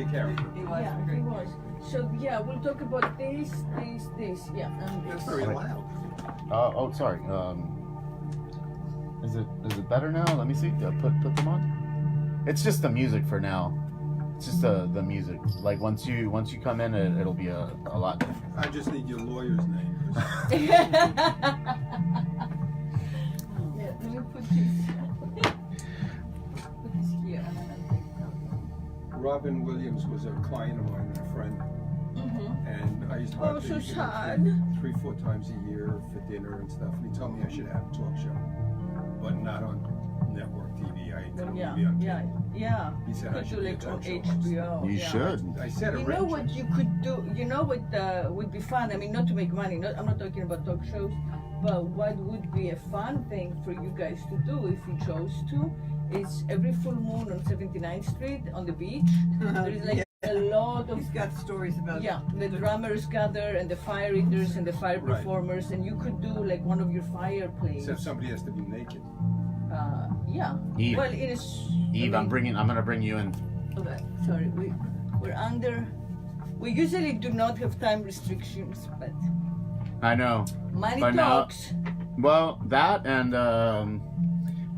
definitely a character. He was. Yeah, he was. So yeah, we'll talk about this, yeah, and That's this. very loud. Oh, sorry. Is it better now? Let me see. Put them on. It's just the music for now. It's just the music. Like once you come in, it'll be a lot different. I just need your lawyer's name. Yeah, let me put this. Put this here, and then I'll take it out. Robin Williams was a client of mine and a friend, and I used to Oh, watch so him sad. 3-4 times a year for dinner and stuff. And he told me I should have a talk show, but not on network TV. I could Yeah, be on yeah, cable. yeah. He said I Could should do be a like on talk show host. HBO. You yeah. should. I said You know arrange what it. you could do? You know what would be fun? I mean, not to make money. I'm not talking about talk shows, but what would be a fun thing for you guys to do if you chose to? Is every full moon on 79th Street on the beach. There is like a lot of He's got stories about the drummers gather and the fire eaters and the fire Right. performers, and you could do like one of your fire plays. Except somebody has to be naked. Yeah. Eve. Well, it is. Eve, I'm gonna bring you in. Okay, sorry, we're under. We usually do not have time restrictions, but I know. money But now- talks. Well, that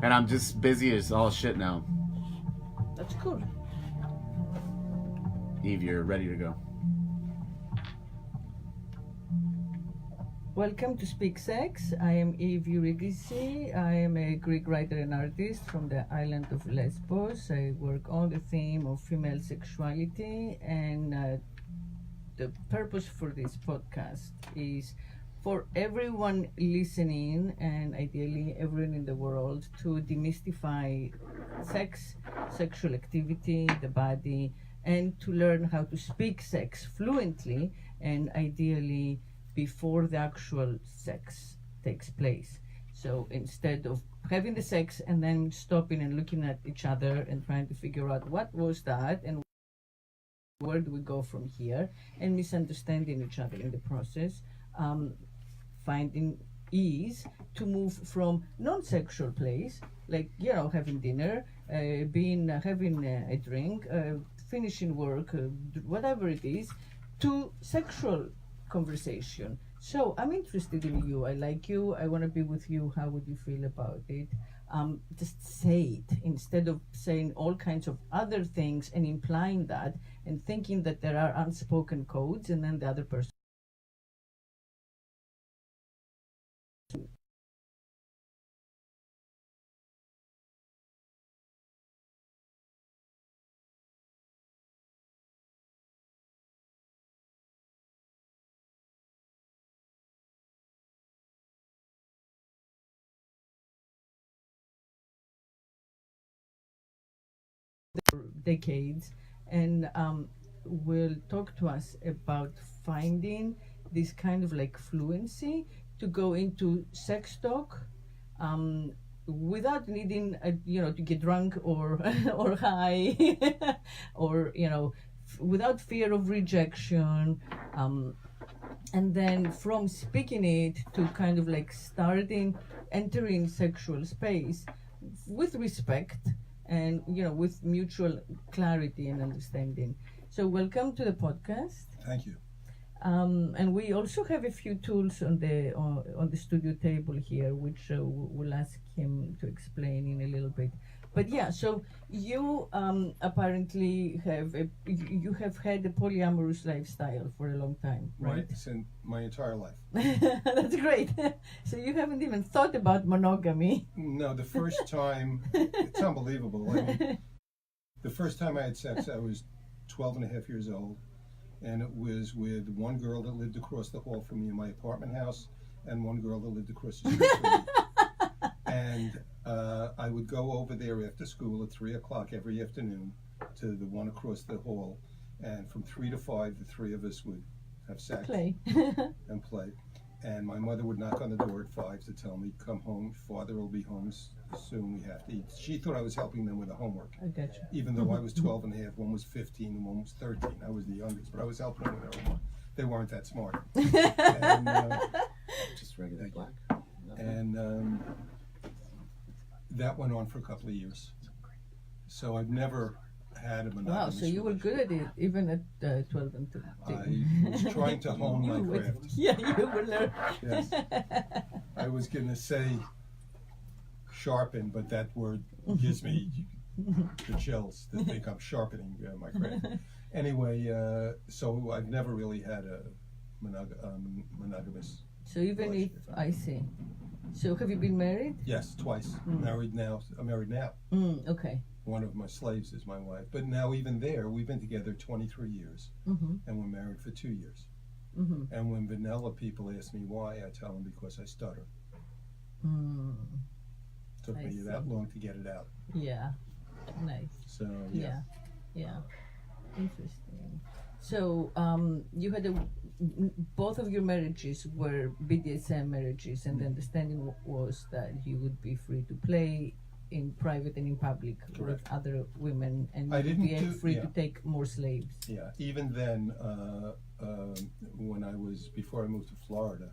and I'm just busy as all shit now. That's cool. Eve, you're ready to go. Welcome to Speak Sex. I am Eve Eurydice. I am a Greek writer and artist from the island of Lesbos. I work on the theme of female sexuality, and the purpose for this podcast is for everyone listening, and ideally everyone in the world, to demystify sex, sexual activity, the body, and to learn how to speak sex fluently and ideally before the actual sex takes place. So instead of having the sex and then stopping and looking at each other and trying to figure out what was that and where do we go from here, and misunderstanding each other in the process, finding ease to move from non-sexual place, like, you know, having dinner, having a drink, finishing work, whatever it is, to sexual conversation. So I'm interested in you. I like you. I want to be with you. How would you feel about it? Just say it instead of saying all kinds of other things and implying that and thinking that there are unspoken codes, and then the other person. Decades, and will talk to us about finding this kind of like fluency to go into sex talk without needing to get drunk or or high or without fear of rejection, and then from speaking it to kind of like entering sexual space with respect and with mutual clarity and understanding. So welcome to the podcast. Thank you. And we also have a few tools on the studio table here, which we'll ask him to explain in a little bit. But yeah, so you apparently have had a polyamorous lifestyle for a long time, right? Since my entire life. That's great. So you haven't even thought about monogamy. No, the first time, it's unbelievable. I mean, the first time I had sex, I was 12 and a half years old, and it was with one girl that lived across the hall from me in my apartment house, and one girl that lived across the street from me. And I would go over there after school at 3 o'clock every afternoon to the one across the hall, and from 3 to 5, the three of us would have sex and play. And my mother would knock on the door at 5 to tell me, come home, father will be home soon, we have to eat. She thought I was helping them with the homework. I got you. Even though I was 12 and a half, one was 15 and one was 13. I was the youngest, but I was helping them with their homework. They weren't that smart. And, Just regular black. and that went on for a couple of years. So I've never had a Wow, monogamous so you were good at it, even at 12 and 13. I was trying to hone my craft. Yeah, you were learning. Yes. I was going to say sharpen, but that word gives me the chills to think I'm sharpening my craft. Anyway, so I've never really had a monogamous. So even if, I see. So have you been married? Yes, twice. Married now. I'm married now. Okay. One of my slaves is my wife. But now even there, we've been together 23 years. And we're married for 2 years. And when vanilla people ask me why, I tell them because I stutter. Took I me see. that long to get it out. Yeah. Nice. So, yeah. Yeah. Interesting. So you had both of your marriages were BDSM marriages, and the understanding was that you would be free to play in private and in public with other women, and I you would be didn't free to take more slaves. Yeah, even then, when before I moved to Florida,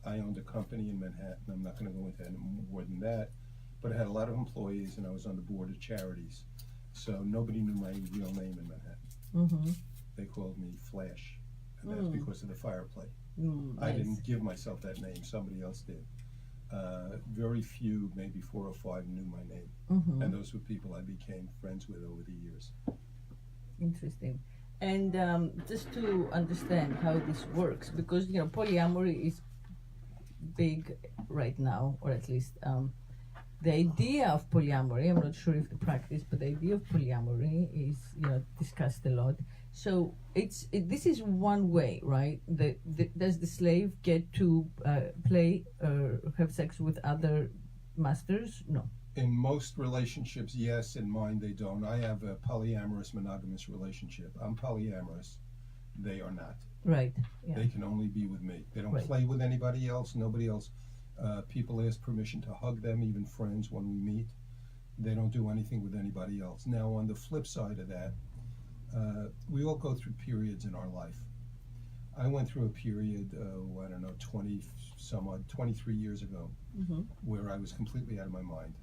I owned a company in Manhattan. I'm not going to go into any more than that, but I had a lot of employees, and I was on the board of charities. So nobody knew my real name in Manhattan. They called me Flash, and that's because of the fireplay. I didn't give myself that name, somebody else did. Very few, maybe 4 or 5 knew my name, and those were people I became friends with over the years. Interesting. And just to understand how this works, because polyamory is big right now, or at least the idea of polyamory, I'm not sure if the practice, but the idea of polyamory is discussed a lot. So this is one way, right? Does the slave get to play or have sex with other masters? No. In most relationships, yes. In mine, they don't. I have a polyamorous, monogamous relationship. I'm polyamorous. They are not. Right. Yeah. They can only be with me. They don't Right. play with anybody else, nobody else. People ask permission to hug them, even friends, when we meet. They don't do anything with anybody else. Now, on the flip side of that, we all go through periods in our life. I went through a period, 23 years ago, where I was completely out of my mind.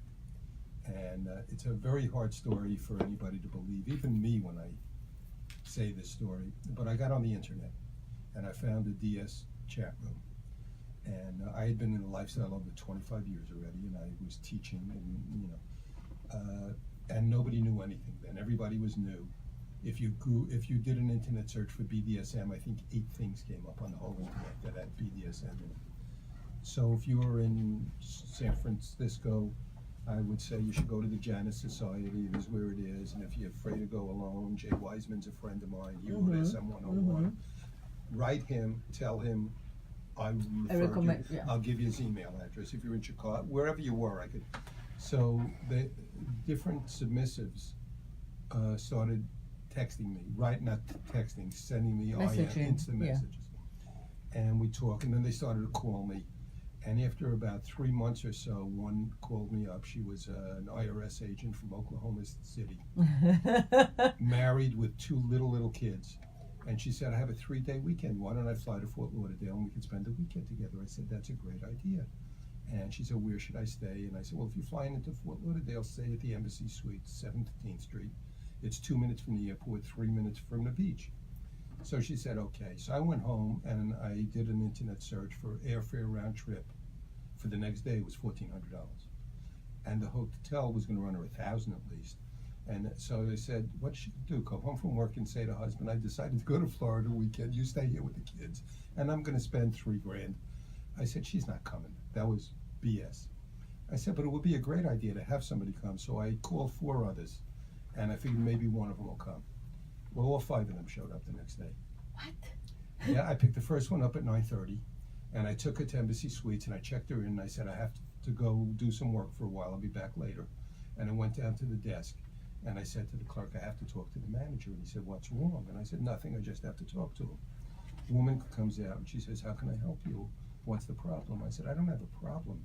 And it's a very hard story for anybody to believe, even me when I say this story. But I got on the internet, and I found a DS chat room. And I had been in the lifestyle over 25 years already, and I was teaching, and and nobody knew anything then. Everybody was new. If you did an internet search for BDSM, I think 8 things came up on the whole internet that had BDSM in it. So if you were in San Francisco, I would say you should go to the Janus Society. It is where it is. And if you're afraid to go alone, Jay Wiseman's a friend of mine. He wrote SM 101. Write him, tell him, I recommend. Yeah. I'll give you his email address. If you're in Chicago, wherever you were, I could. So the different submissives started texting me, not texting, sending me instant messages. And we talk, and then they started to call me. And after about 3 months or so, one called me up. She was an IRS agent from Oklahoma City, married with 2 little kids. And she said, I have a 3-day weekend. Why don't I fly to Fort Lauderdale and we can spend the weekend together? I said, that's a great idea. And she said, where should I stay? And I said, well, if you're flying into Fort Lauderdale, stay at the Embassy Suites, 17th Street. It's 2 minutes from the airport, 3 minutes from the beach. So she said, okay. So I went home and I did an internet search for airfare round trip. For the next day, it was $1,400. And the hotel was going to run her $1,000 at least. And so they said, what should you do? Come home from work and say to husband, I decided to go to Florida weekend. You stay here with the kids. And I'm going to spend $3,000. I said, she's not coming. That was BS. I said, but it would be a great idea to have somebody come. So I called 4 others. And I figured maybe one of them will come. Well, all 5 of them showed up the next day. What? Yeah, I picked the first one up at 9:30. And I took her to Embassy Suites and I checked her in and I said, I have to go do some work for a while. I'll be back later. And I went down to the desk. And I said to the clerk, I have to talk to the manager. And he said, what's wrong? And I said, nothing, I just have to talk to him. The woman comes out and she says, how can I help you? What's the problem? I said, I don't have a problem.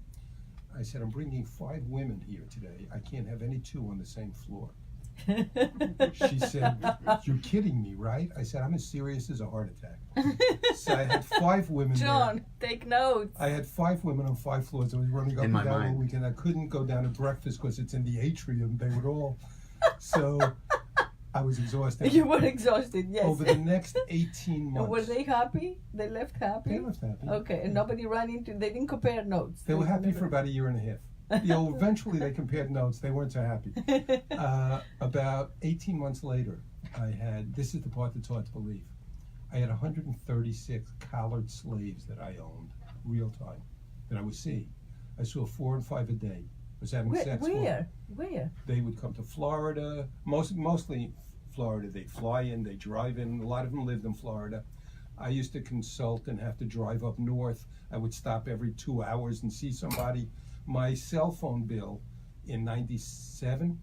I said, I'm bringing 5 women here today. I can't have any 2 on the same floor. She said, you're kidding me, right? I said, I'm as serious as a heart attack. So I had 5 women John, take notes. I had 5 women on 5 floors. I was running up and down all weekend. I couldn't go down to breakfast because it's in the atrium. They would all... So I was exhausted. You were exhausted, yes. Over the next 18 months. And were they happy? They left happy? They left happy. Okay, and nobody ran into, they didn't compare notes. They were happy for about a year and a half. Eventually they compared notes. They weren't so happy. About 18 months later, this is the part that's hard to believe. I had 136 collared slaves that I owned, real time, that I was seeing. I saw 4 and 5 a day. I was having sex. Where? They would come to Florida, mostly Florida. They'd fly in, they drive in. A lot of them lived in Florida. I used to consult and have to drive up north. I would stop every 2 hours and see somebody. My cell phone bill in '97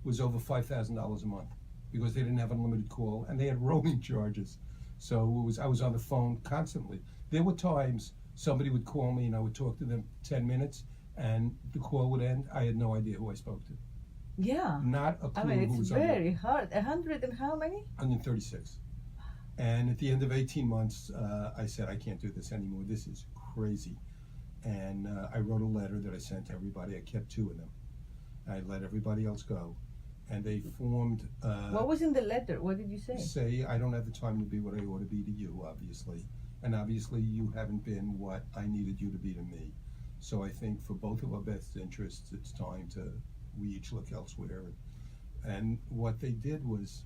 was over $5,000 a month because they didn't have unlimited call and they had roaming charges. So I was on the phone constantly. There were times somebody would call me and I would talk to them 10 minutes and the call would end. I had no idea who I spoke to. Yeah. Not a clue I mean, who it's was very hard. 100 and how many? 136. And at the end of 18 months, I said, I can't do this anymore. This is crazy. And I wrote a letter that I sent to everybody. I kept 2 of them. I let everybody else go. And they formed... what was in the letter? What did you say? Say, I don't have the time to be what I ought to be to you, obviously. And obviously you haven't been what I needed you to be to me. So I think for both of our best interests, it's time we each look elsewhere. And what they did was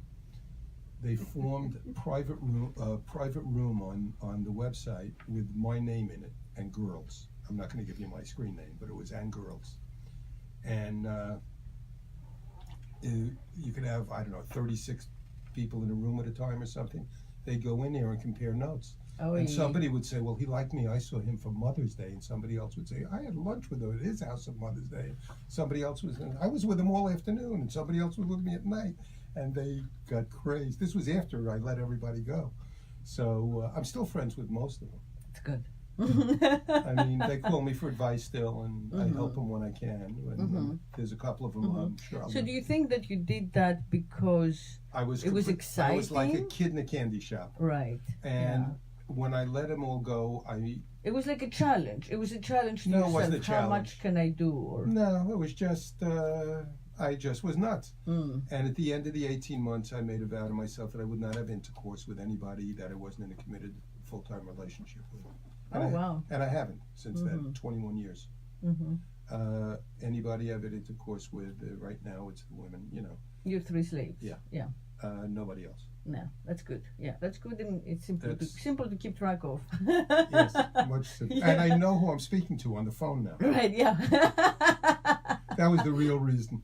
they formed a private room on the website with my name in it and girls. I'm not going to give you my screen name, but it was and girls. And you could have, 36 people in a room at a time or something. They'd go in there and compare notes. Oh, and yeah. somebody would say, well, he liked me. I saw him for Mother's Day. And somebody else would say, I had lunch with him at his house on Mother's Day. Somebody else I was with him all afternoon. And somebody else was with me at night. And they got crazed. This was after I let everybody go. So I'm still friends with most of them. It's good. I mean, they call me for advice still, and I help them when I can. And there's a couple of them I'm sure I'll So do you think that you did that because it was exciting? I was like a kid in a candy shop. Right. And when I let them all go, it was like a challenge. It was a challenge to No, it yourself. wasn't a How challenge. much can I do? Or No, it was just, I just was nuts. Mm. And at the end of the 18 months, I made a vow to myself that I would not have intercourse with anybody that I wasn't in a committed full-time relationship with. Oh, wow. And I haven't since then, 21 years. Anybody I've had intercourse with right now, it's the women, You're 3 slaves. Yeah. Yeah. Nobody else. No, that's good. Yeah, that's good, and it's simple to keep track of. Yes, much simpler. Yeah. And I know who I'm speaking to on the phone now. Right. Yeah. That was the real reason.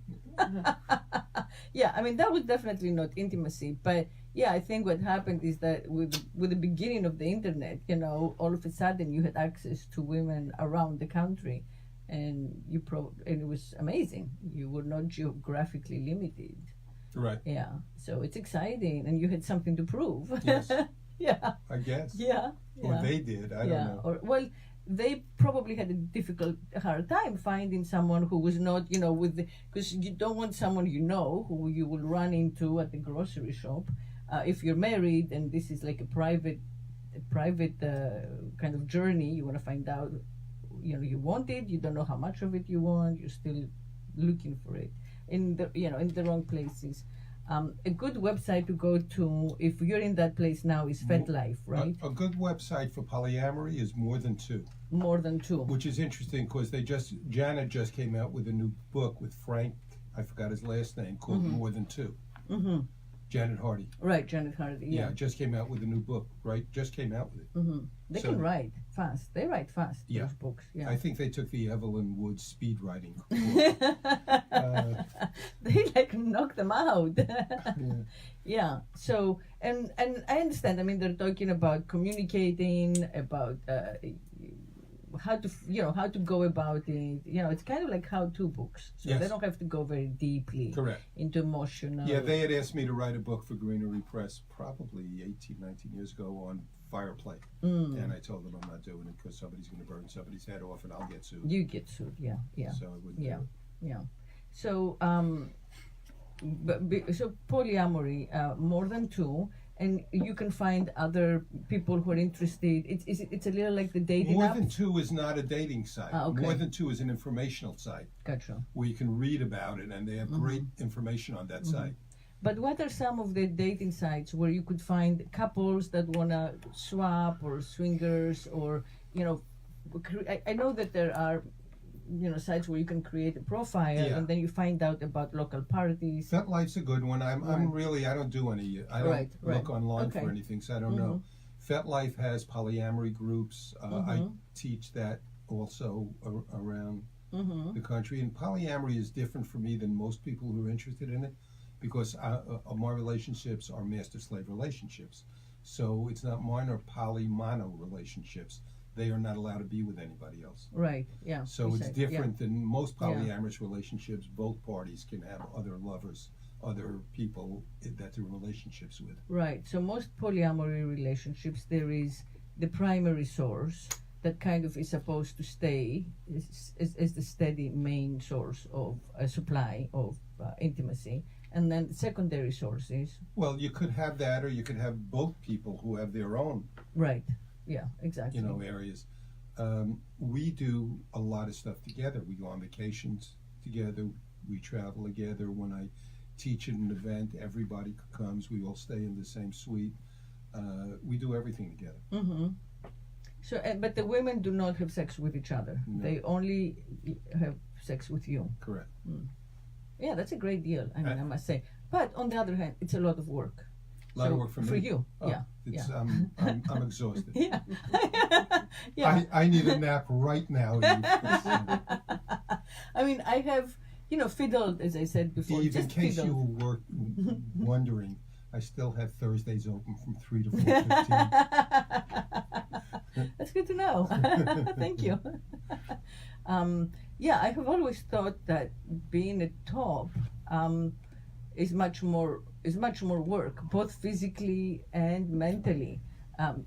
Yeah, I mean that was definitely not intimacy, but yeah, I think what happened is that with the beginning of the internet, all of a sudden you had access to women around the country, and and it was amazing. You were not geographically limited. Right. Yeah, so it's exciting, and you had something to prove. Yes. Yeah. I guess. Yeah. Or they did. I don't know. Or they probably had a hard time finding someone who was not, because you don't want someone who you will run into at the grocery shop. If you're married and this is like a private kind of journey, you want to find out, you want it, you don't know how much of it you want, you're still looking for it in the wrong places. A good website to go to if you're in that place now is FetLife, right? A good website for polyamory is More Than Two. More Than Two. Which is interesting because Janet just came out with a new book with Frank, I forgot his last name, called More Than Two. Mm-hmm. Janet Hardy. Right, Janet Hardy. Yeah, just came out with a new book, right? Just came out with it. Mm-hmm. They can write fast. They write fast, those books. Yeah. I think they took the Evelyn Wood speed writing course. They knock them out. Yeah. So, and I understand. I mean, they're talking about communicating, about how to go about it. It's kind of like how-to books. So they don't have to go very deeply into emotional. Yeah, they had asked me to write a book for Greenery Press probably 18, 19 years ago on fire play. And I told them I'm not doing it because somebody's going to burn somebody's head off and I'll get sued. You get sued, yeah. So I wouldn't do it. Yeah. So, so polyamory, More Than Two, and you can find other people who are interested. It's a little like the dating More app? Than Two is not a dating site. Okay. More Than Two is an informational site. Gotcha. Where you can read about it, and they have great information on that site. But what are some of the dating sites where you could find couples that want to swap, or swingers, or, you know, I know that there are, you know, sites where you can create a profile Yeah. and then you find out about local parties. FetLife's a good one. I'm really, I don't do any, I don't Right, right. look online Okay. for anything, so I don't know. FetLife has polyamory groups. I teach that also around the country. And polyamory is different for me than most people who are interested in it, because my relationships are master-slave relationships. So it's not mine are poly-mono relationships. They are not allowed to be with anybody else. Right, yeah. So you it's said, different than most polyamorous relationships. Both parties can have other lovers, other people that they're in relationships with. Right, so most polyamory relationships, there is the primary source that kind of is supposed to stay is the steady main source of supply of intimacy, and then secondary sources. Well, you could have that, or you could have both people who have their own, Right, yeah, exactly. you know, areas. We do a lot of stuff together. We go on vacations together. We travel together. When I teach at an event, everybody comes. We all stay in the same suite. We do everything together. Mm-hmm. So, but the women do not have sex with each other. No. They only have sex with you. Correct. Yeah, that's a great deal. I mean, I must say. But on the other hand, it's a lot of work. A lot of work for me. For you, Oh, yeah. It's, yeah. I'm exhausted. Yeah. Yeah. I need a nap right now. I mean, I have, you know, fiddled, as I said before. Eve, in just case fiddled. you were wondering, I still have Thursdays open from 3 to 4:15. That's good to know. Thank you. Yeah, I have always thought that being a top is much more work, both physically and mentally.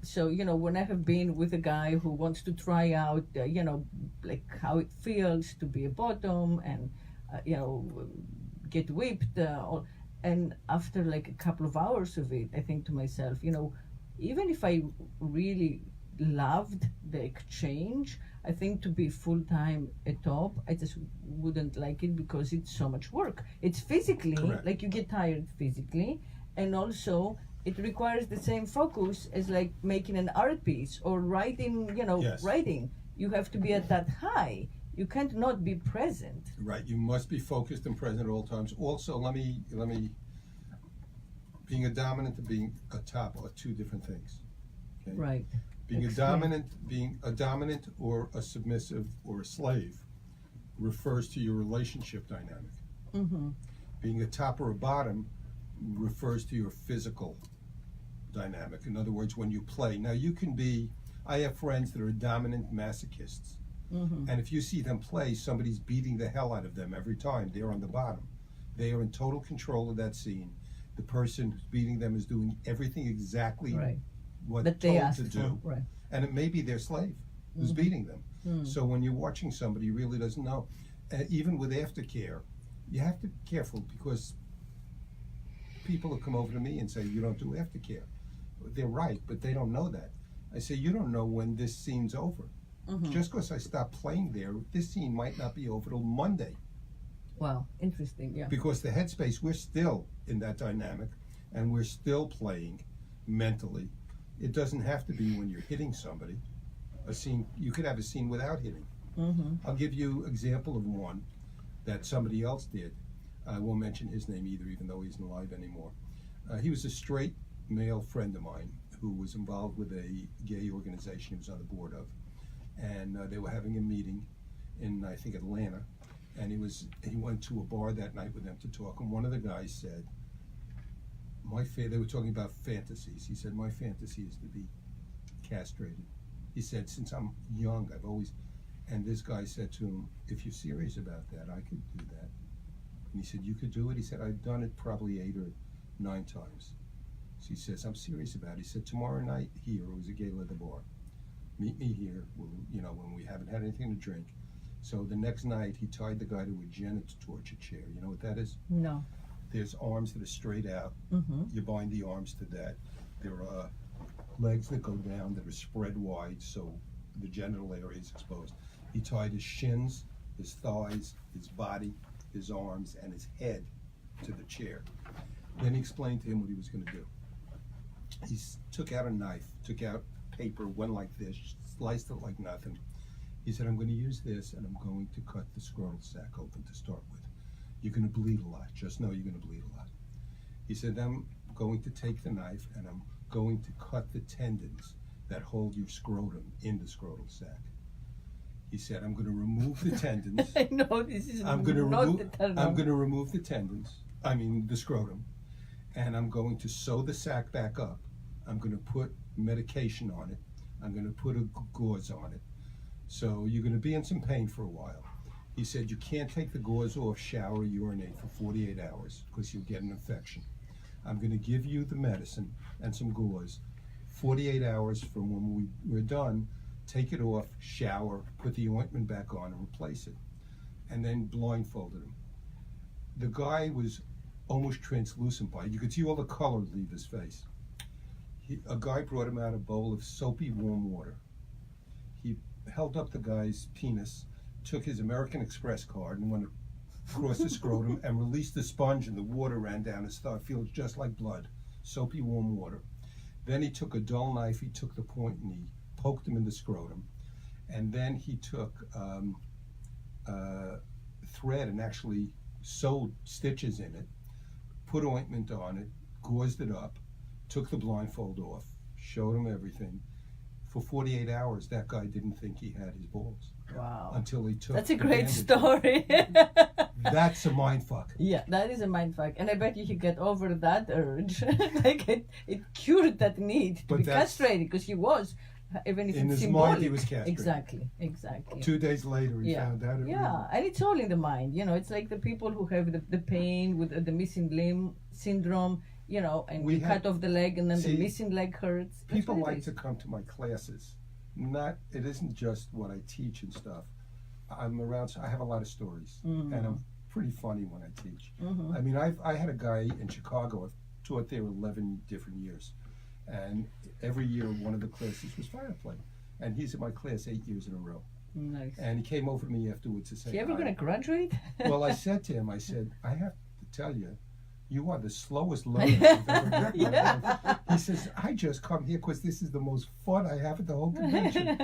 So, you know, when I have been with a guy who wants to try out, you know, like how it feels to be a bottom and, you know, get whipped, and after like a couple of hours of it, I think to myself, you know, even if I really loved the exchange, I think to be full-time a top, I just wouldn't like it because it's so much work. It's physically, Correct. like you get tired physically, and also it requires the same focus as like making an art piece or writing, you know, Yes. writing. You have to be at that high. You can't not be present. Right, you must be focused and present at all times. Also, let me. Being a dominant and being a top are two different things. Okay? Right. Being Explain. being a dominant or a submissive or a slave refers to your relationship dynamic. Mm-hmm. Being a top or a bottom refers to your physical dynamic. In other words, when you play. Now you can be, I have friends that are dominant masochists. Mm-hmm. And if you see them play, somebody's beating the hell out of them every time. They're on the bottom. They are in total control of that scene. The person who's beating them is doing everything exactly Right. what That they're they told asked to do. for. Right. And it may be their slave who's beating them. So when you're watching somebody who really doesn't know, even with aftercare, you have to be careful, because people will come over to me and say, you don't do aftercare. They're right, but they don't know that. I say, you don't know when this scene's over. Mm-hmm. Just because I stop playing there, this scene might not be over till Monday. Wow, interesting, yeah. Because the headspace, we're still in that dynamic, and we're still playing mentally. It doesn't have to be when you're hitting somebody. A scene, you could have a scene without hitting. Mm-hmm. I'll give you example of one that somebody else did. I won't mention his name either, even though he isn't alive anymore. He was a straight male friend of mine who was involved with a gay organization he was on the board of. And they were having a meeting in, I think, Atlanta. And he went to a bar that night with them to talk. And one of the guys said, they were talking about fantasies. He said, my fantasy is to be castrated. He said, since I'm young, I've always, and this guy said to him, if you're serious about that, I could do that. And he said, you could do it? He said, I've done it probably 8 or 9 times. So he says, I'm serious about it. He said, tomorrow night here, it was a gay leather bar. Meet me here, when we haven't had anything to drink. So the next night, he tied the guy to a genital torture chair. You know what that is? No. There's arms that are straight out. Mm-hmm. You bind the arms to that. There are legs that go down that are spread wide, so the genital area is exposed. He tied his shins, his thighs, his body, his arms, and his head to the chair. Then he explained to him what he was going to do. He took out a knife, took out paper, went like this, sliced it like nothing. He said, I'm going to use this and I'm going to cut the scrotal sac open to start with. You're going to bleed a lot. Just know you're going to bleed a lot. He said, I'm going to take the knife and I'm going to cut the tendons that hold your scrotum in the scrotal sac. He said, I'm going to remove the tendons. I know this is I'm going to not remove. I'm going to remove the tendons. I mean the scrotum, and I'm going to sew the sac back up. I'm going to put medication on it. I'm going to put a gauze on it. So you're going to be in some pain for a while. He said you can't take the gauze off, shower, urinate for 48 hours because you'll get an infection. I'm going to give you the medicine and some gauze. 48 hours from when we're done, take it off, shower, put the ointment back on and replace it. And then blindfolded him. The guy was almost translucent by it. You could see all the color leave his face. A guy brought him out a bowl of soapy warm water. He held up the guy's penis, took his American Express card and went across the scrotum and released the sponge and the water ran down his thigh. It feels just like blood. Soapy warm water. Then he took a dull knife, he took the point and he poked him in the scrotum. And then he took thread and actually sewed stitches in it, put ointment on it, gauzed it up, took the blindfold off, showed him everything. For 48 hours, that guy didn't think he had his balls. Wow. Until he took. That's a the great bandage. story. That's a mind fuck. Yeah, that is a mindfuck. And I bet you he got over that urge. Like it cured that need to But be that's- castrated because he was, even if In it's his symbolic. mind, he was castrated. Exactly. 2 days later, he Yeah. found out it Yeah, and it's all in the mind. You know, it's like the people who have the pain with the missing limb syndrome, you know, and We you had- cut off the leg and then See, the missing leg hurts. That's People what it like is. to come to my classes. It isn't just what I teach and stuff. I'm around, so I have a lot of stories, and I'm pretty funny when I teach. I mean, I had a guy in Chicago. I've taught there 11 different years, and every year one of the classes was fire play, and he's in my class 8 years in a row. Nice. And he came over to me afterwards to say, Is he ever hi. going to graduate? Well, I said to him, I said, I have to tell you, you are the slowest learner I've ever met in my life. He says, I just come here because this is the most fun I have at the whole convention.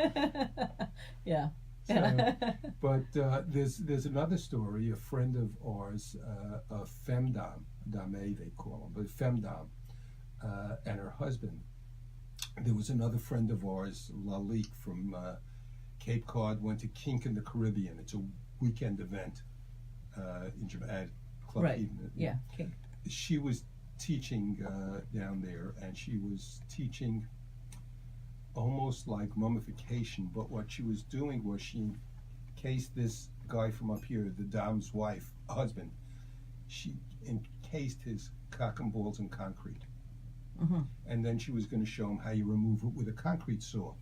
Yeah. So, but there's another story. A friend of ours, a femdom, dame they call him, but femdom, and her husband. There was another friend of ours, Lalik from Cape Cod, went to Kink in the Caribbean. It's a weekend event in Japan. Club Right. Eden. Yeah. Kink. She was teaching down there, and she was teaching almost like mummification, but what she was doing was she encased this guy from up here, the Dom's wife, husband, she encased his cock and balls in concrete. And then she was going to show him how you remove it with a concrete saw.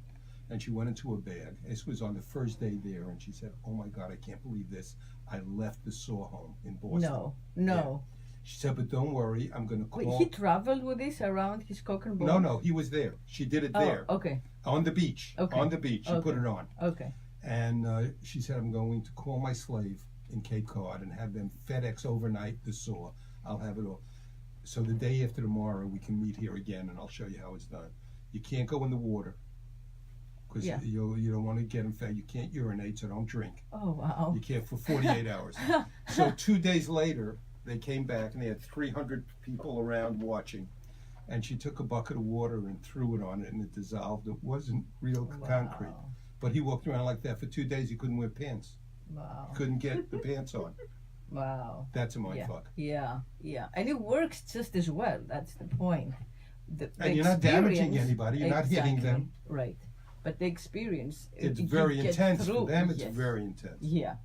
And she went into a bag. This was on the first day there, and she said, oh my God, I can't believe this. I left the saw home in Boston. No. She said, but don't worry, I'm going to call. Wait, he traveled with this around his cock and ball? No, he was there. She did it there. Oh, okay. On the beach. Okay. On the beach. She put it on. Okay. And she said, I'm going to call my slave in Cape Cod and have them FedEx overnight the saw. I'll have it all. So the day after tomorrow, we can meet here again, and I'll show you how it's done. You can't go in the water because you don't want to get infected. You can't urinate, so don't drink. Oh, wow. You can't for 48 hours. So 2 days later, they came back, and they had 300 people around watching. And she took a bucket of water and threw it on it, and it dissolved. It wasn't real concrete. But he walked around like that for 2 days. He couldn't wear pants. Wow. Couldn't get the pants on. Wow. That's a mindfuck. Yeah. And it works just as well. That's the point. The And you're not damaging experience- anybody. You're not hitting them. Right. But the experience, It's you very get intense through. for them. It's Yes. very intense. Yeah.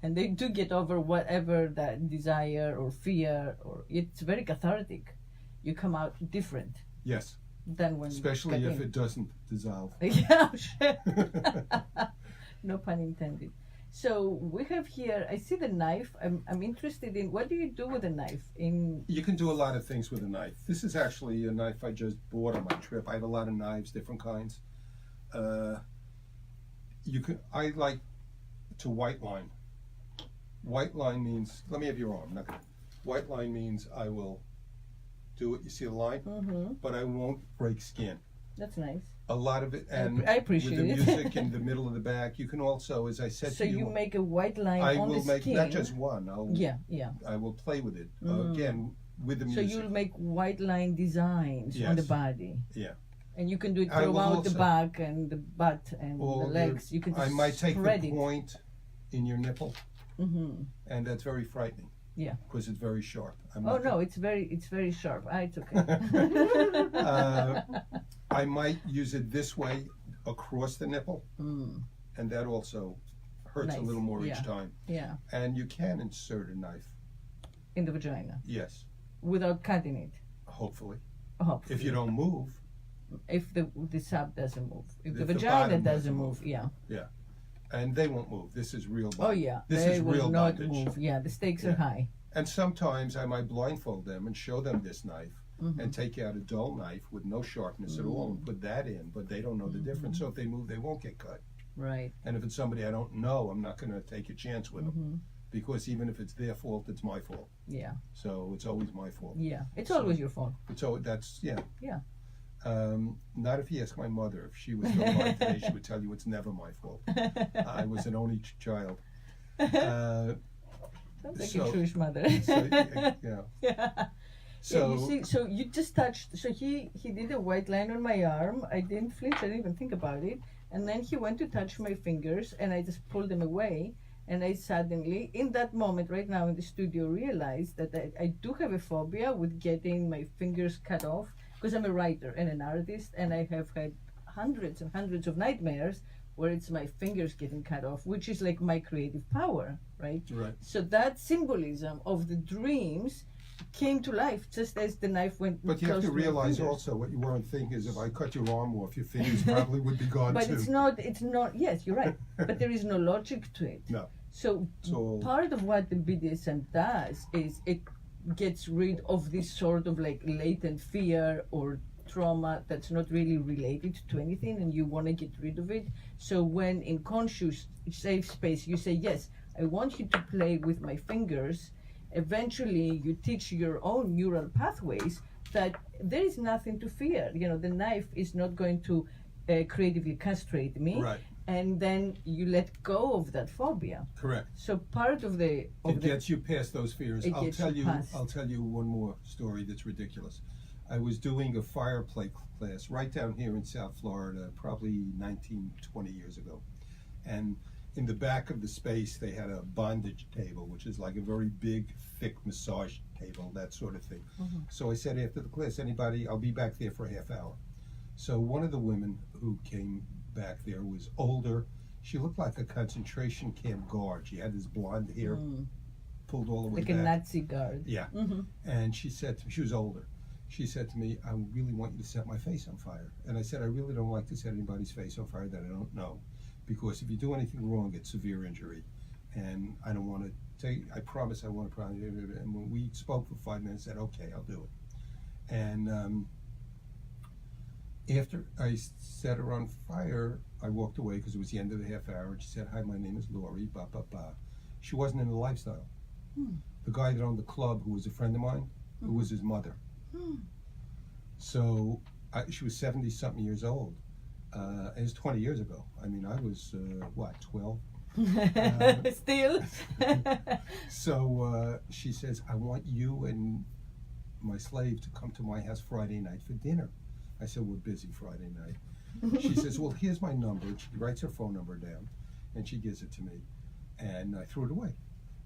And they do get over whatever that desire or fear, or it's very cathartic. You come out different Yes, than when especially you if it doesn't dissolve. Yeah, sure. No pun intended. So we have here, I see the knife. I'm interested in, what do you do with a knife? You can do a lot of things with a knife. This is actually a knife I just bought on my trip. I have a lot of knives, different kinds. I like to white line. White line means, let me have your arm. White line means I will do it. You see the line? Mm-hmm. But I won't break skin. That's nice. A lot of it, and I appreciate with the it. music in the middle of the back, you can also, as I said So to you, you make a white line I on will the make skin. not just one. Yeah. I will play with it Mm. again with the So music. you'll make white line designs on the Yes. body. Yeah. And you can do it I will throughout the also- back and the butt and the Or legs. You can I just might take spread the it. point in your nipple, Mm-hmm. and that's very frightening. Yeah. Because it's very sharp. Oh no, it's very sharp. It's okay. I might use it this way across the nipple, Mm. and that also hurts a Nice. little more Yeah. each time. Yeah, And you can insert a knife. in the vagina Yes, without cutting it. hopefully. Hopefully. If you don't move, If the sub doesn't move, if the If the vagina bottom doesn't doesn't move, move. yeah. and they won't move. This is real Oh bondage. yeah, This they is will real not bondage. move. Yeah, the stakes are Yeah. high. And sometimes I might blindfold them and show them this knife Mhm. and take out a dull knife with no sharpness at all and put that in, but they don't know the difference. So if they move, they won't get cut. Right. And if it's somebody I don't know, I'm not going to take a chance with them Mhm. because even if it's their fault, it's my fault. Yeah. So it's always my fault. Yeah. It's So- always your fault. So that's yeah. Yeah. Not if you ask my mother. If she was still alive today, she would tell you it's never my fault. I was an only child. Sounds like so- a Jewish mother. So, yeah. Yeah. So Yeah, you see, so you just touched. So he did a white line on my arm. I didn't flinch. I didn't even think about it. And then he went to touch my fingers, and I just pulled them away. And I suddenly, in that moment, right now in the studio, realized that I do have a phobia with getting my fingers cut off because I'm a writer and an artist, and I have had hundreds and hundreds of nightmares where it's my fingers getting cut off, which is like my creative power, right? right. So that symbolism of the dreams came to life just as the knife went. But you have close to my realize fingers. also what you weren't thinking is if I cut your arm off, your fingers probably would be gone But too. it's not. Yes, you're right. But there is no logic to it. No. So So part of what the BDSM does is it gets rid of this sort of like latent fear or trauma that's not really related to anything, and you want to get rid of it. So when in conscious safe space you say, yes, I want you to play with my fingers, eventually you teach your own neural pathways that there is nothing to fear. You know, the knife is not going to creatively castrate me. right, And then you let go of that phobia. correct. So part of the It gets you past those fears. It gets you past. I'll tell you one more story that's ridiculous. I was doing a fire play class right down here in South Florida, probably 19, 20 years ago. And in the back of the space, they had a bondage table, which is like a very big, thick massage table, that sort of thing. Mhm. So I said after the class, anybody, I'll be back there for a half hour. So one of the women who came back there was older. She looked like a concentration camp guard. She had this blonde hair pulled all the way like a back. Nazi guard. Yeah. Mm-hmm. And she said to me, she was older. She said to me, I really want you to set my face on fire. And I said, I really don't like to set anybody's face on fire that I don't know. Because if you do anything wrong, it's severe injury. And I don't want to take, I promise I want to promise. And when we spoke for 5 minutes, I said, okay, I'll do it. And after I set her on fire, I walked away because it was the end of the half hour. And she said, hi, my name is Lori, blah, blah, blah. She wasn't in the lifestyle. The guy that owned the club, who was a friend of mine, who was his mother. So she was 70-something years old. It was 20 years ago. I mean, I was, 12? Still. So she says, I want you and my slave to come to my house Friday night for dinner. I said, we're busy Friday night. She says, well, here's my number. She writes her phone number down, and she gives it to me. And I threw it away.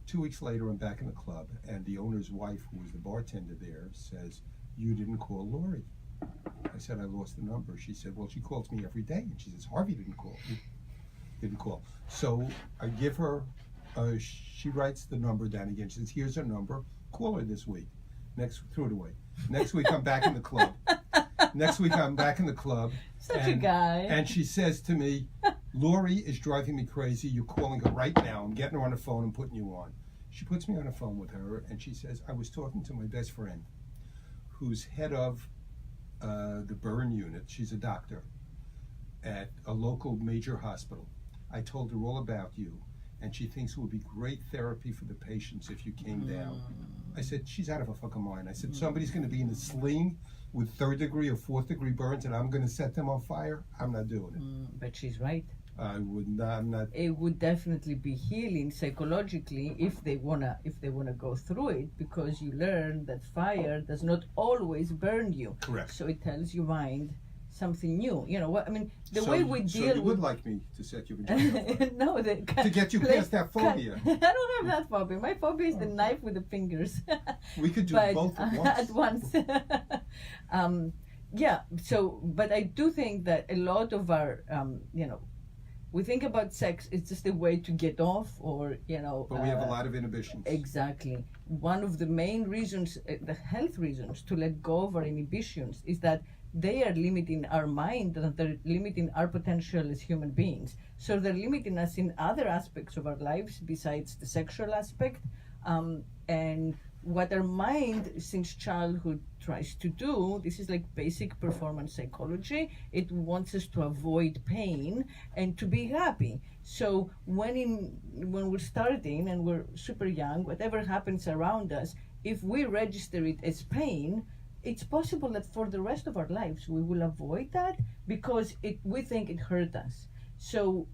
2 weeks later, I'm back in the club, and the owner's wife, who was the bartender there, says, you didn't call Lori. I said, I lost the number. She said, well, she calls me every day. And she says, Harvey didn't call. So I give her, she writes the number down again. She says, here's her number. Call her this week. Threw it away. Next week, I'm back in the club. Such a guy. And she says to me, Lori is driving me crazy. You're calling her right now. I'm getting her on the phone and putting you on. She puts me on the phone with her, and she says, I was talking to my best friend, who's head of the burn unit. She's a doctor at a local major hospital. I told her all about you, and she thinks it would be great therapy for the patients if you came down. I said, she's out of her fucking mind. I said, somebody's going to be in a sling with 3rd degree or 4th degree burns and I'm going to set them on fire? I'm not doing it. But she's right. I would not, I'm not. It would definitely be healing psychologically if they wanna go through it, because you learn that fire does not always burn you. Correct. So it tells your mind something new. You know what I mean? The So way we deal you would with like me to set your vagina on fire? no, To get you past that phobia. I don't have that phobia. My phobia is the knife with the fingers. We could do But, both at once. at once. Yeah. So, but I do think that a lot of our, we think about sex, it's just a way to get off, or But we have a lot of inhibitions. Exactly. One of the main reasons, the health reasons to let go of our inhibitions, is that they are limiting our mind and they're limiting our potential as human beings. So they're limiting us in other aspects of our lives besides the sexual aspect. And what our mind since childhood tries to do, this is like basic performance psychology, it wants us to avoid pain and to be happy. So when we're starting and we're super young, whatever happens around us, if we register it as pain, it's possible that for the rest of our lives we will avoid that because we think it hurt us. So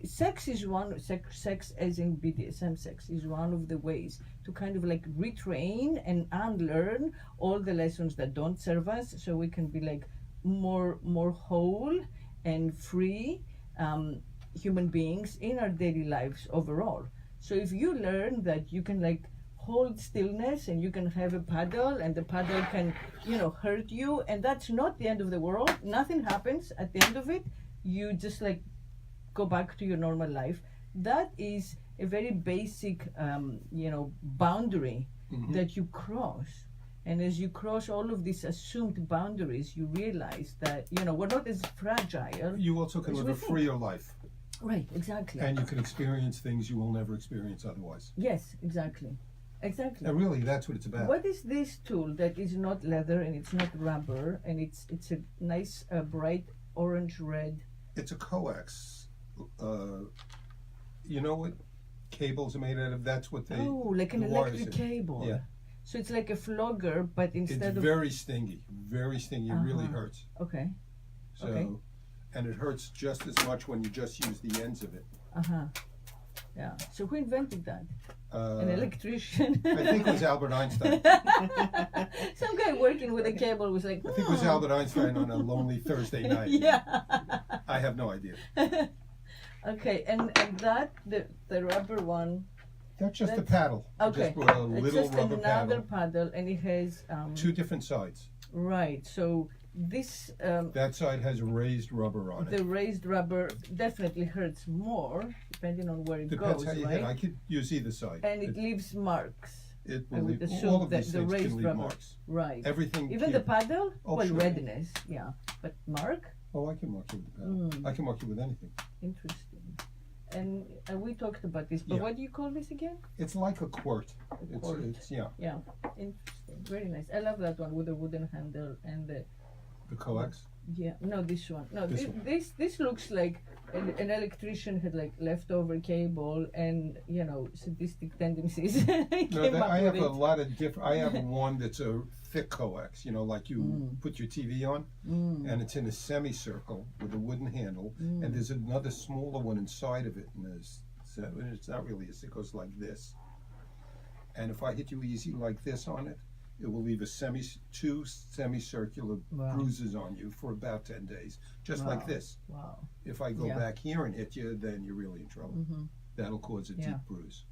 sex is sex as in BDSM sex is one of the ways to kind of like retrain and unlearn all the lessons that don't serve us, so we can be like more whole and free human beings in our daily lives overall. So if you learn that you can like hold stillness and you can have a paddle and the paddle can hurt you, and that's not the end of the world, nothing happens at the end of it, you just like go back to your normal life. That is a very basic boundary that you cross. And as you cross all of these assumed boundaries, you realize that we're not as fragile. You also can live a freer life. Right, exactly. And you can experience things you will never experience otherwise. Yes, exactly. And really, that's what it's about. What is this tool that is not leather and it's not rubber and it's a nice bright orange red? It's a coax. You know what cables are made out of? That's what they. Oh, like an electric cable. Yeah. So it's like a flogger, but instead of. It's very stingy. Very stingy. It really hurts. Okay. So, okay. And it hurts just as much when you just use the ends of it. Yeah. So who invented that? An electrician. I think it was Albert Einstein. Some guy working with a cable was like. I think it was Albert Einstein on a lonely Thursday night. Yeah. I have no idea. Okay, and that the rubber one. That's just a paddle. Okay. Just a little it's just rubber another paddle, and it has 2 different sides. Right. So this. That side has raised rubber on it. The raised rubber definitely hurts more, depending on where it Depends goes. how you right? hit. I could use either side. And it leaves marks. It I will would leave, assume all of that these the things raised can leave rubber. marks. Right. Everything. Even the paddle? Oh, well, sure. redness, yeah. But mark? Oh, I can mark you with the paddle. I can mark you with anything. Interesting. And we talked about this, but what do you call this again? It's like a quirt. Quirt. It's yeah. Yeah, interesting. Very nice. I love that one with the wooden handle and the coax. Yeah, no, this one. No, This this looks like an electrician had like leftover cable and sadistic tendencies. No, I have a lot of different. I have one that's a thick coax. Like you put your TV on, and it's in a semicircle with a wooden handle, and there's another smaller one inside of it, and it's not really it goes like this. And if I hit you easy like this on it, it will leave two semicircular bruises on you for about 10 days, just like this. Wow. If I go back here and hit you, then you're really in trouble. That'll cause a deep bruise.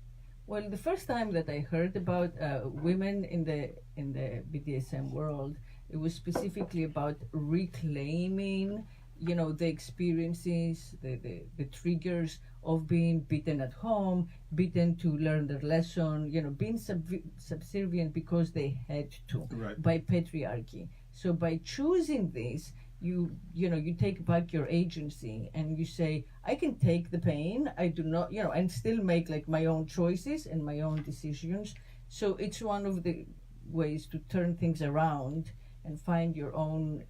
Well, the first time that I heard about women in the BDSM world, it was specifically about reclaiming, the experiences, the triggers of being beaten at home, beaten to learn their lesson, being subservient because they had to, by patriarchy. So by choosing this, you take back your agency and you say, I can take the pain, I do not, and still make like my own choices and my own decisions. So it's one of the ways to turn things around and find your own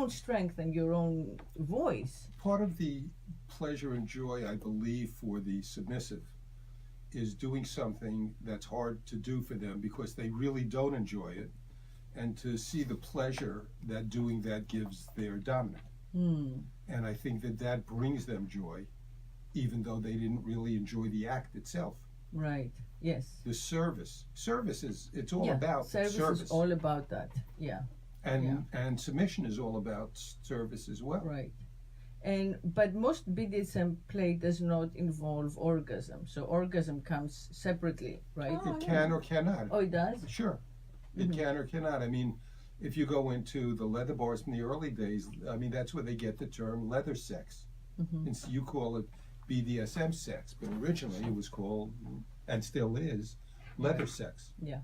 strength and your own voice. Part of the pleasure and joy, I believe, for the submissive is doing something that's hard to do for them because they really don't enjoy it, and to see the pleasure that doing that gives their dominant. And I think that brings them joy, even though they didn't really enjoy the act itself. Right. Yes. The service is, it's all about service. Is all about that. Yeah. And submission is all about service as well. Right. But most BDSM play does not involve orgasm. So orgasm comes separately, right? It can or cannot. Oh, it does? Sure. It can or cannot. I mean, if you go into the leather bars from the early days, I mean, that's where they get the term leather sex. And so you call it BDSM sex, but originally it was called, and still is, leather sex. Yeah.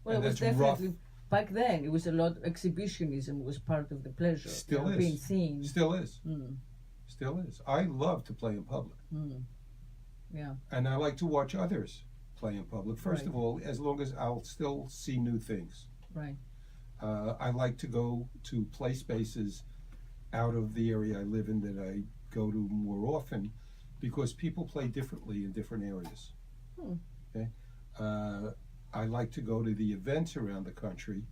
Well, And it was that's definitely, back then, it was a lot, exhibitionism was part of the pleasure. Still is. Being seen. Still is. Still is. I love to play in public. Yeah. And I like to watch others play in public. First Right. of all, as long as I'll still see new things. Right. I like to go to play spaces out of the area I live in that I go to more often, because people play differently in different areas. Okay? I like to go to the events around the country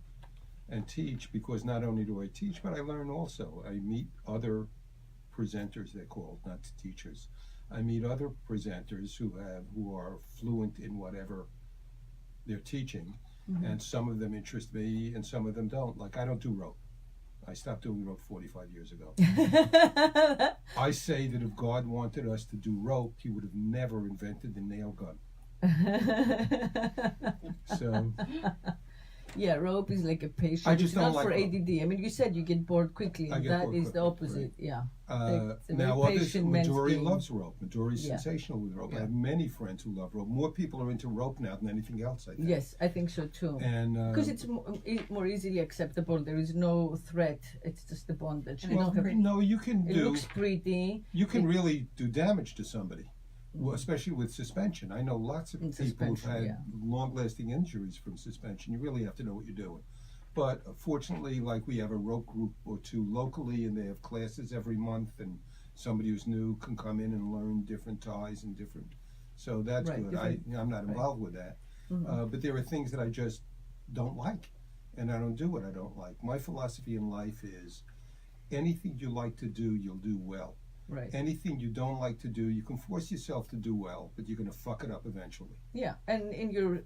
and teach, because not only do I teach, but I learn also. I meet other presenters, they're called, not teachers. I meet other presenters who are fluent in whatever they're teaching, and some of them interest me and some of them don't. Like, I don't do rope. I stopped doing rope 45 years ago. I say that if God wanted us to do rope, he would have never invented the nail gun. So yeah, rope is like a patient. I just it's don't not like for rope. ADD. I mean, you said you get bored quickly, I and get that bored is the quickly, opposite. Yeah. It's a very now others, patient man's Midori game. loves rope. Midori's Yeah. sensational with rope. I Yeah. have many friends who love rope. More people are into rope now than anything else, I think. Yes, I think so too. And Because it's more easily acceptable. There is no threat. It's just the bondage. And You well, don't have, no, you can it do. looks pretty. You can really do damage to somebody, well, especially with suspension. I know lots of In people who've suspension, had long-lasting injuries from suspension. You really have to know what you're doing. But fortunately, like, we have a rope group or two locally, and they have classes every month, and somebody who's new can come in and learn different ties and different. So that's Right, good. different- I'm not involved with that. But there are things that I just don't like, and I don't do what I don't like. My philosophy in life is anything you like to do, you'll do well. Right. Anything you don't like to do, you can force yourself to do well, but you're going to fuck it up eventually. Yeah, and in your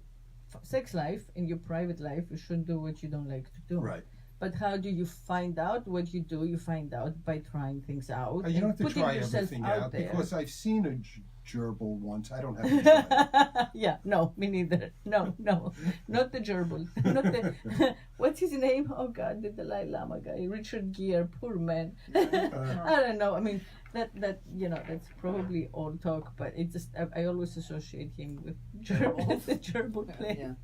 sex life, in your private life, you shouldn't do what you don't like to do. Right. But how do you find out what you do? You find out by trying things out. You don't have to putting try yourself everything out, there. because I've seen a gerbil once. I don't have to try it. Yeah, no, me neither. No, not the gerbil. Not the, what's his name? Oh God, the Dalai Lama guy, Richard Gere. Poor man. I don't know. I mean, that that's probably all talk, but it just I always associate him with the gerbil play.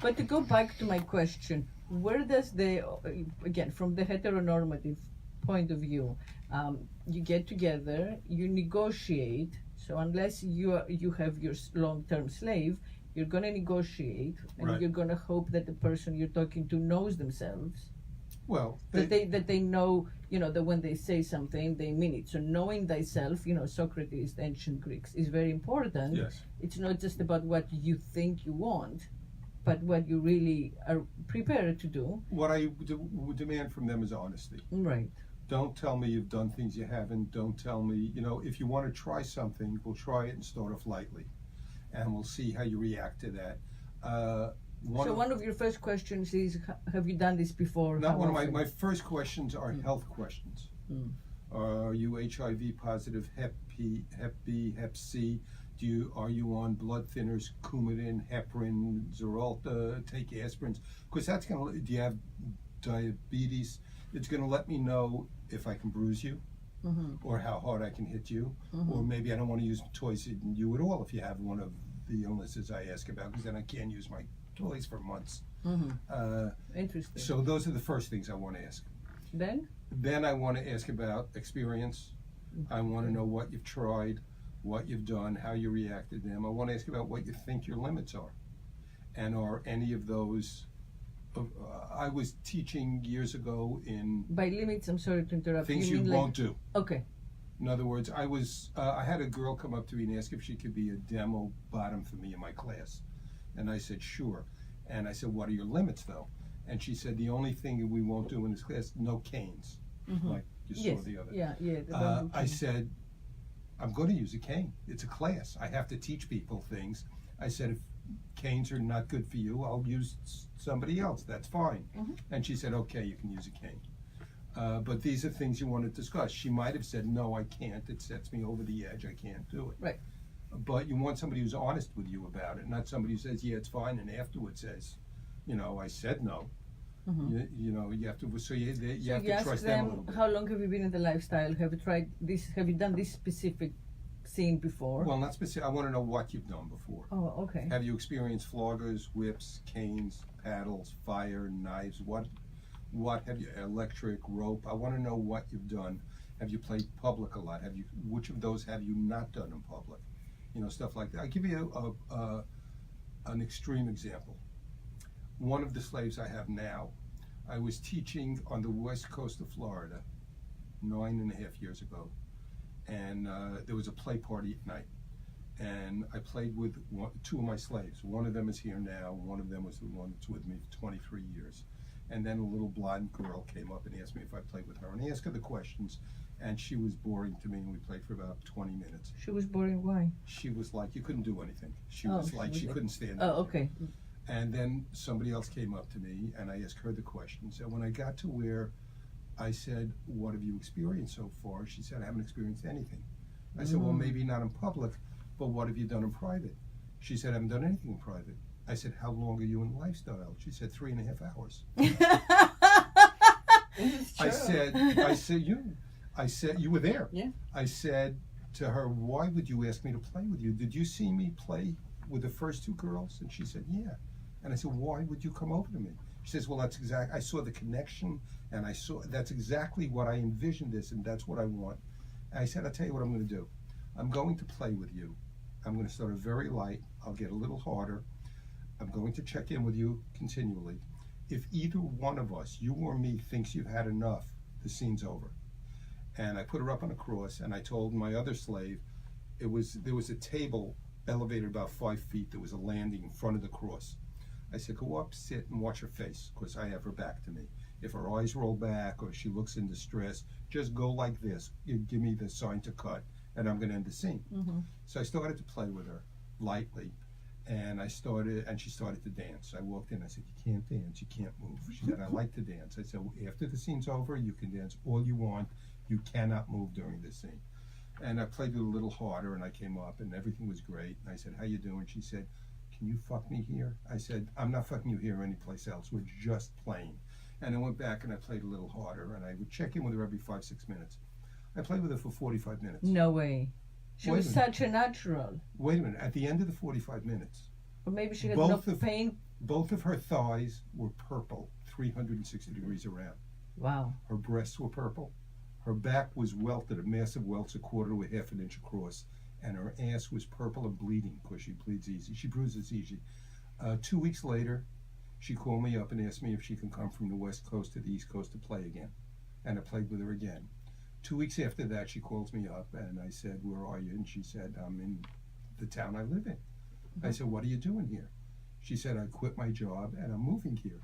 But to go back to my question, where does again, from the heteronormative point of view, you get together, you negotiate. So unless you have your long-term slave, you're going to negotiate, and Right. you're going to hope that the person you're talking to knows themselves, Well, that they know, that when they say something, they mean it. So knowing thyself, Socrates, the ancient Greeks, is very important. yes. It's not just about what you think you want, but what you really are prepared to do. What I would demand from them is honesty. Right. Don't tell me you've done things you haven't. Don't tell me, if you want to try something, we'll try it and start off lightly, and we'll see how you react to that. One of your first questions is, have you done this before? Not How one of often? my first questions are health questions. Are you HIV positive, Hep B, Hep C? Are you on blood thinners, Coumadin, heparin, Xarelto, take aspirins? Because that's do you have diabetes? It's going to let me know if I can bruise you, or how hard I can hit you, or maybe I don't want to use toys in you at all if you have one of the illnesses I ask about, because then I can't use my toys for months. Interesting. So those are the first things I want to ask. Then I want to ask about experience. I want to know what you've tried, what you've done, how you reacted to them. I want to ask about what you think your limits are, and are any of those. I was teaching years ago in By limits, I'm sorry to interrupt. things you you mean won't do. Okay. In other words, I had a girl come up to me and ask if she could be a demo bottom for me in my class. And I said, sure. And I said, what are your limits, though? And she said, the only thing we won't do in this class, no canes, like you saw the other. Yeah. I said, I'm going to use a cane. It's a class. I have to teach people things. I said, if canes are not good for you, I'll use somebody else. That's fine. And she said, okay, you can use a cane. But these are things you want to discuss. She might have said, no, I can't. It sets me over the edge. I can't do it. Right. But you want somebody who's honest with you about it, not somebody who says, yeah, it's fine, and afterwards says, I said no. You have to. So you have to trust them a little bit. How long have you been in the lifestyle? Have you tried this? Have you done this specific scene before? Well, not specific. I want to know what you've done before. Oh, okay. Have you experienced floggers, whips, canes, paddles, fire, knives? What have you? Electric, rope. I want to know what you've done. Have you played public a lot? Which of those have you not done in public? Stuff like that. I'll give you an extreme example. One of the slaves I have now, I was teaching on the west coast of Florida 9.5 years ago, and there was a play party at night, and I played with two of my slaves. One of them is here now. One of them was the one that's with me for 23 years. And then a little blonde girl came up and asked me if I played with her, and I asked her the questions, and she was boring to me, and we played for about 20 minutes. She was boring. Why? She was like, you couldn't do anything. She was like, she couldn't stand up. Oh, okay. And then somebody else came up to me, and I asked her the questions. And when I got to where I said, what have you experienced so far? She said, I haven't experienced anything. I said, well, maybe not in public, but what have you done in private? She said, I haven't done anything in private. I said, how long are you in lifestyle? She said, 3.5 hours. I said, you were there. Yeah. I said to her, why would you ask me to play with you? Did you see me play with the first two girls? And she said, yeah. And I said, why would you come over to me? She says, well, I saw the connection, and that's exactly what I envisioned this, and that's what I want. And I said, I'll tell you what I'm going to do. I'm going to play with you. I'm going to start very light. I'll get a little harder. I'm going to check in with you continually. If either one of us, you or me, thinks you've had enough, the scene's over. And I put her up on a cross, and I told my other slave, there was a table elevated about 5 feet. There was a landing in front of the cross. I said, go up, sit, and watch her face, because I have her back to me. If her eyes roll back or she looks in distress, just go like this. You give me the sign to cut, and I'm going to end the scene. So I started to play with her lightly, and she started to dance. I walked in, I said, you can't dance, you can't move. She said, I like to dance. I said, well, after the scene's over, you can dance all you want. You cannot move during this scene. And I played it a little harder, and I came up, and everything was great. And I said, how you doing? She said, can you fuck me here? I said, I'm not fucking you here or anyplace else. We're just playing. And I went back and I played a little harder, and I would check in with her every 5-6 minutes. I played with her for 45 minutes. No way. She was such a natural. Wait a minute. At the end of the 45 minutes, or maybe she had no pain. Both of her thighs were purple, 360 degrees around. Wow. Her breasts were purple. Her back was welted, a massive welts, 1/4 to 1/2 inch across. And her ass was purple and bleeding, because she bleeds easy. She bruises easy. 2 weeks later, she called me up and asked me if she can come from the West Coast to the East Coast to play again. And I played with her again. 2 weeks after that, she calls me up, and I said, where are you? And she said, I'm in the town I live in. I said, what are you doing here? She said, I quit my job, and I'm moving here.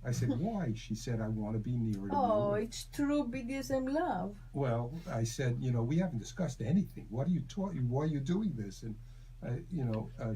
I said, why? She said, I want to be nearer to you. Oh, it's true BDSM love. Well, I said, we haven't discussed anything. What are you talking? Why are you doing this? And,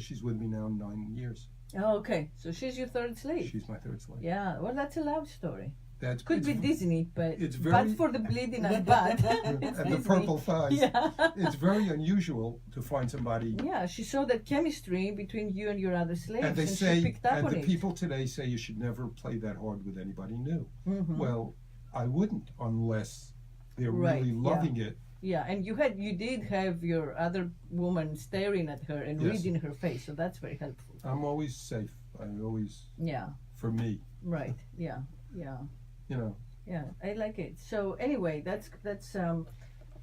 she's with me now 9 years. Oh, okay. So she's your third slave. She's my third slave. Yeah. Well, that's a love story. That could be Disney, but it's very, but for the bleeding and butt. And the purple thighs. Yeah. It's very unusual to find somebody. Yeah, she saw that chemistry between you and your other slaves, and they she say, picked up and on the it. people today say you should never play that hard with anybody new. Well, I wouldn't unless they're really loving it. Yeah, and you did have your other woman staring at her and reading her face, so that's very helpful. I'm always safe. I always. Yeah. For me. Right. Yeah. Yeah, I like it. So anyway, that's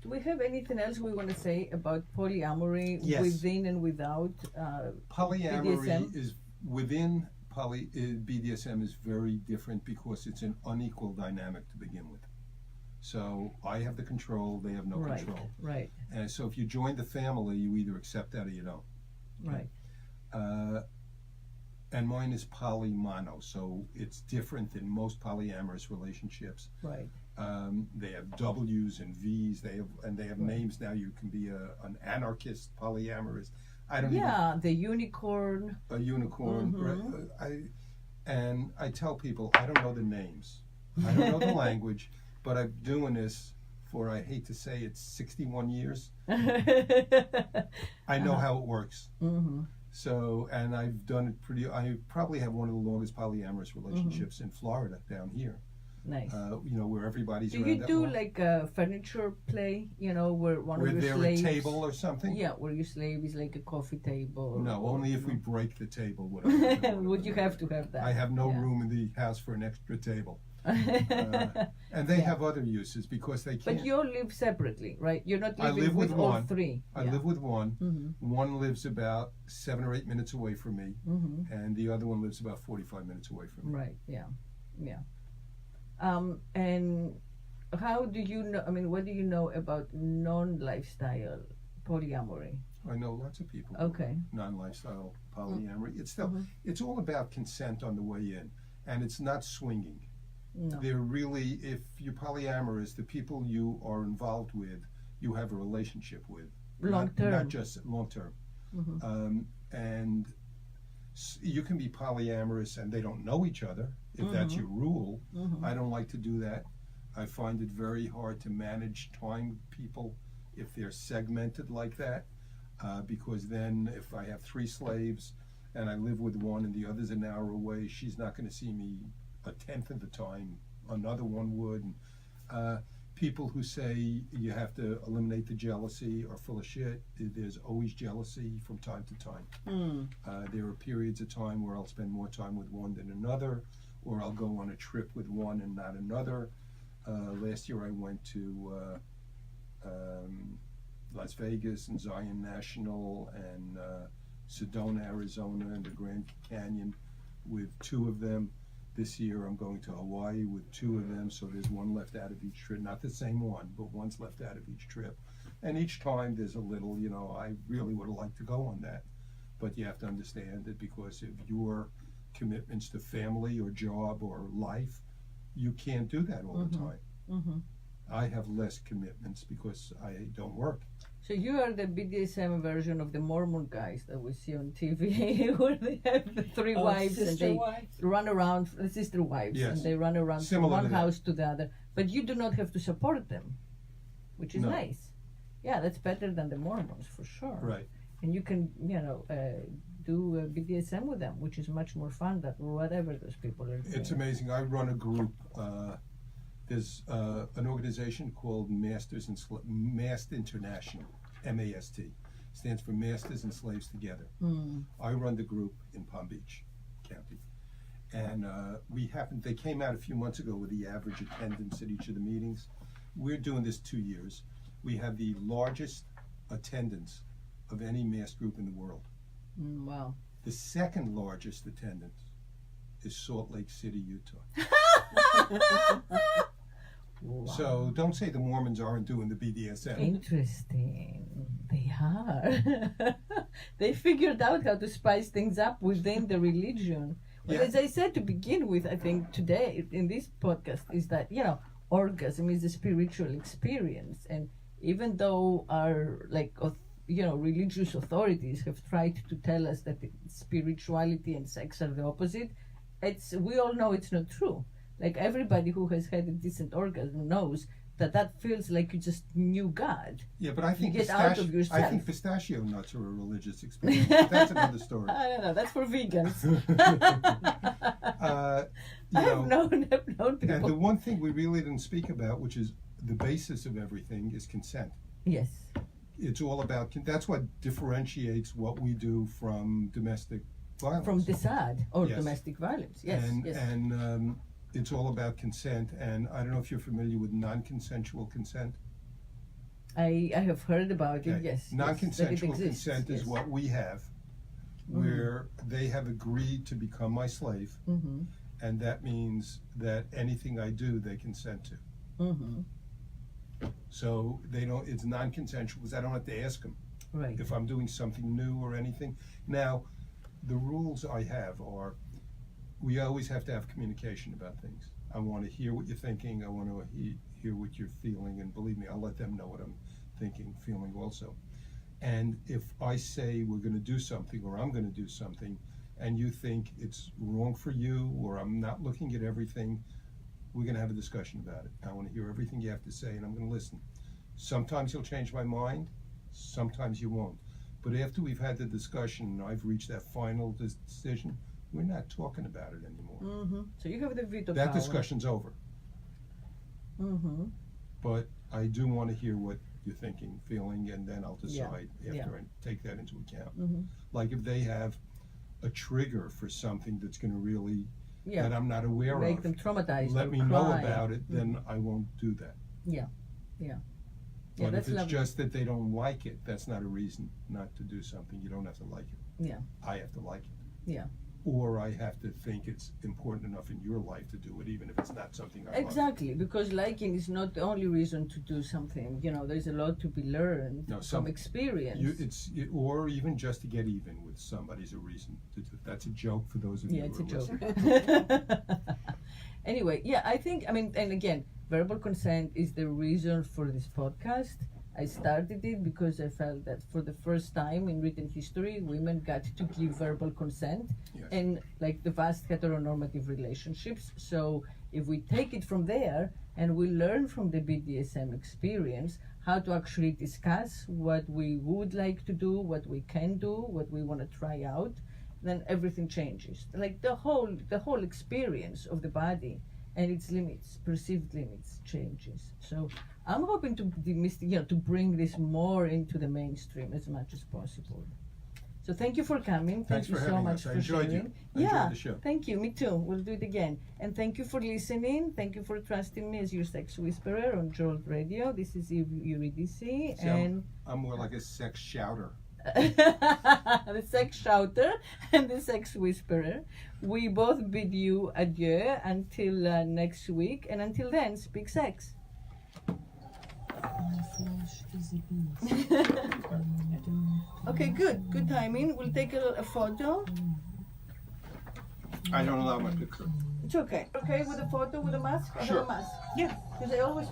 do we have anything else we want to say about polyamory within and without polyamory BDSM? is within BDSM is very different because it's an unequal dynamic to begin with. So I have the control, they have no Right. control. Right. And so if you join the family, you either accept that or you don't. Right. And mine is polymono, so it's different than most polyamorous relationships. Right. They have W's and V's. They have names now. You can be an anarchist, polyamorous. I don't Yeah, the unicorn. even a unicorn. Mhm. I tell people I don't know the names. I don't know the language, but I'm doing this for, I hate to say it, 61 years. I know how it works. Mm-hmm. So, and I've done it I probably have one of the longest polyamorous relationships in Florida down here. Nice. Where everybody's Do around you that do wall. like a furniture play? Where one Where of your they're slaves. a table or something? Yeah, where your slave is like a coffee table. No, or, only if we break the table. Would I have Would you have to have that? I have no Yeah. room in the house for an extra table. And they have other uses because they can't. But you all live separately, right? You're not I living live with all one. three. I live with one. Mm-hmm. One lives about 7 or 8 minutes away from me, Mm-hmm. and the other one lives about 45 minutes away from me. Right. Yeah. Yeah. And how do you know? I mean, what do you know about non-lifestyle polyamory? I know lots of people. Okay. Non-lifestyle polyamory. It's still. Mhm. It's all about consent on the way in, and it's not swinging. No. They're really, if you're polyamorous, the people you are involved with, you have a relationship with. Long term. Not just long term. Mm-hmm. And you can be polyamorous and they don't know each other, if that's your rule. Mm-hmm. I don't like to do that. I find it very hard to manage time people if they're segmented like that, because then if I have 3 slaves and I live with one and the other's an hour away, she's not going to see me a tenth of the time. Another one would. People who say you have to eliminate the jealousy are full of shit. There's always jealousy from time to time. There are periods of time where I'll spend more time with one than another, or I'll go on a trip with one and not another. Last year I went to Las Vegas and Zion National and Sedona, Arizona, and the Grand Canyon with 2 of them. This year I'm going to Hawaii with 2 of them, so there's one left out of each trip. Not the same one, but one's left out of each trip. And each time there's a little, I really would have liked to go on that. But you have to understand that because of your commitments to family or job or life, you can't do that all the time. Mm-hmm. I have less commitments because I don't work. So you are the BDSM version of the Mormon guys that we see on TV, where they have the 3 wives and they run around, sister wives, Yes. and they run around Similar from to one that. house to the other. But you do not have to support them, which is No. nice. Yeah, that's better than the Mormons for sure. Right. And you can, do BDSM with them, which is much more fun than whatever those people are doing. It's amazing. I run a group. There's an organization called Mast International, MAST. Stands for Masters and Slaves Together. I run the group in Palm Beach County. And they came out a few months ago with the average attendance at each of the meetings. We're doing this 2 years. We have the largest attendance of any mass group in the world. Wow. The second largest attendance is Salt Lake City, Utah. Wow. So don't say the Mormons aren't doing the BDSM. Interesting. They are. They figured out how to spice things up within the religion. But Yeah. as I said to begin with, I think today in this podcast is that, orgasm is a spiritual experience. And even though our, religious authorities have tried to tell us that spirituality and sex are the opposite, we all know it's not true. Like everybody who has had a decent orgasm knows that feels like you just knew God. Yeah, but I think get out of yourself. I think pistachio nuts are a religious experience. But that's another story. I don't know. That's for vegans. You I've know, known and the people. one thing we really didn't speak about, which is the basis of everything, is consent. Yes. It's all about. That's what differentiates what we do from domestic violence. From DESAD or Yes. domestic violence. Yes. and yes. and it's all about consent. And I don't know if you're familiar with non-consensual consent. I have heard about it. Okay. Yes. Non-consensual yes, that it exists, consent is yes. what we have, where they have agreed to become my slave, Mm-hmm. and that means that anything I do, they consent to. Mm-hmm. So they don't. It's non-consensual because I don't have to ask them Right. if I'm doing something new or anything. Now, the rules I have are, we always have to have communication about things. I want to hear what you're thinking. I want to hear what you're feeling, and believe me, I'll let them know what I'm thinking, feeling also. And if I say we're going to do something, or I'm going to do something, and you think it's wrong for you, or I'm not looking at everything, we're going to have a discussion about it. I want to hear everything you have to say, and I'm going to listen. Sometimes you'll change my mind, sometimes you won't. But after we've had the discussion and I've reached that final decision, we're not talking about it anymore. Mm-hmm. So you have the veto That power. discussion's over. Mm-hmm. But I do want to hear what you're thinking, feeling, and then I'll decide after Yeah. I take that into account. Mm-hmm. Like if they have a trigger for something that's going to really, Yeah. that I'm not aware Make of, them traumatized. let or me know cry. about it, then I won't do that. Yeah. Yeah, But that's if it's lovely. just that they don't like it, that's not a reason not to do something. You don't have to like it. Yeah. I have to like it. Yeah. Or I have to think it's important enough in your life to do it, even if it's not something I love. Exactly, because liking is not the only reason to do something. You know, there's a lot to be learned No, from experience. Or even just to get even with somebody's a reason to do. That's a joke for those of you Yeah, who it's a are joke. listening. Anyway, yeah, I think, and again, verbal consent is the reason for this podcast. I started it because I felt that for the first time in written history, women got to give verbal consent Yes. in like the vast heteronormative relationships. So if we take it from there and we learn from the BDSM experience how to actually discuss what we would like to do, what we can do, what we want to try out, then everything changes. Like the whole experience of the body and its limits, perceived limits, changes. So I'm hoping to to bring this more into the mainstream as much as possible. So thank you for coming. Thanks Thank you for so having much us. I for enjoyed sharing. you. I Yeah, enjoyed the show. thank you. Me too. We'll do it again. And thank you for listening. Thank you for trusting me as your sex whisperer on Jolt Radio. This is Eurydice, See, and I'm more like a sex shouter. the sex shouter and the sex whisperer. We both bid you adieu until next week, and until then, speak sex. My flesh is a beast. Okay, good timing. We'll take a photo. I don't allow my picture. It's okay. Okay with a photo with a mask? I Sure. have a mask. Yeah. Because I always